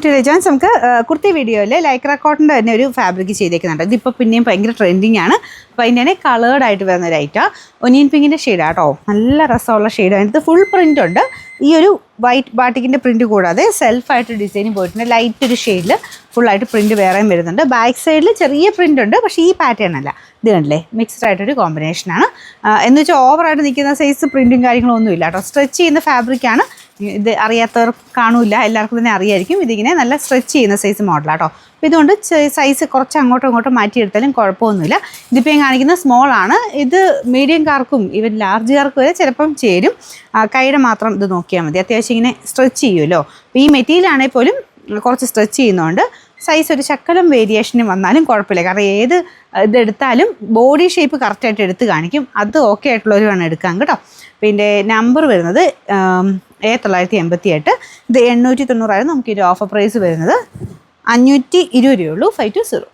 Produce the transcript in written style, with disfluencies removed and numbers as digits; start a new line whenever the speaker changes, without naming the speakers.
To രജാൻസ്. നമുക്ക് കുർത്തി വീഡിയോയിൽ Lycra കോട്ടൻ്റെ തന്നെ ഒരു ഫാബ്രിക് ചെയ്തേക്കുന്നുണ്ട്. ഇതിപ്പോൾ പിന്നെയും ഭയങ്കര ട്രെൻഡിങ് ആണ്. അപ്പോൾ അതിൻ്റെ തന്നെ കളേർഡ് ആയിട്ട് വരുന്ന ഒരു ഐറ്റാണ്. ഒനിയൻ പിങ്കിൻ്റെ ഷെയ്ഡാണ് കേട്ടോ. നല്ല രസമുള്ള ഷെയ്ഡാണ്. ഇത് ഫുൾ പ്രിൻ്റ് ഉണ്ട്. ഈ ഒരു വൈറ്റ് ബാട്ടിക്കിൻ്റെ പ്രിൻറ്റ് കൂടാതെ സെൽഫായിട്ട് ഡിസൈനിങ് പോയിട്ടുണ്ട്. ലൈറ്റ് ഒരു ഷെയ്ഡിൽ ഫുള്ളായിട്ട് പ്രിൻറ്റ് വേറെയും വരുന്നുണ്ട്. ബാക്ക് സൈഡിൽ ചെറിയ പ്രിൻ്റ് ഉണ്ട്, പക്ഷേ ഈ പാറ്റേൺ അല്ല. ഇത് കണ്ടില്ലേ, മിക്സ്ഡ് ആയിട്ടൊരു കോമ്പിനേഷനാണ്. എന്ന് വെച്ചാൽ ഓവറായിട്ട് നിൽക്കുന്ന സൈസ് പ്രിൻറ്റും കാര്യങ്ങളൊന്നും ഇല്ല കേട്ടോ. സ്ട്രെച്ച് ചെയ്യുന്ന ഫാബ്രിക്കാണ്. ഇത് അറിയാത്തവർ കാണില്ല, എല്ലാവർക്കും തന്നെ അറിയായിരിക്കും. ഇതിങ്ങനെ നല്ല സ്ട്രെച്ച് ചെയ്യുന്ന സൈസ് മോഡലാണ് കേട്ടോ. അപ്പോൾ ഇതുകൊണ്ട് സൈസ് കുറച്ച് അങ്ങോട്ടും ഇങ്ങോട്ടും മാറ്റിയെടുത്താലും കുഴപ്പമൊന്നുമില്ല. ഇതിപ്പോൾ ഞാൻ കാണിക്കുന്ന സ്മോൾ ആണ്. ഇത് മീഡിയംകാർക്കും ഈവൻ ലാർജുകാർക്കും വരെ ചിലപ്പം ചേരും. കൈയുടെ മാത്രം ഇത് നോക്കിയാൽ മതി. അത്യാവശ്യം ഇങ്ങനെ സ്ട്രെച്ച് ചെയ്യുമല്ലോ. അപ്പോൾ ഈ മെറ്റീരിയലാണെങ്കിൽ പോലും കുറച്ച് സ്ട്രെച്ച് ചെയ്യുന്നതുകൊണ്ട് സൈസ് ഒരു ശക്കലം വേരിയേഷനും വന്നാലും കുഴപ്പമില്ല. കാരണം ഏത് ഇതെടുത്താലും ബോഡി ഷേപ്പ് കറക്റ്റായിട്ട് എടുത്ത് കാണിക്കും. അത് ഓക്കെ ആയിട്ടുള്ളവർ വേണം എടുക്കാൻ കേട്ടോ. പിന്നെ നമ്പർ വരുന്നത് A988. ഇത് 890 നമുക്ക് ഒരു ഓഫർ പ്രൈസ് വരുന്നത് 520 രൂപയുള്ളൂ. 520.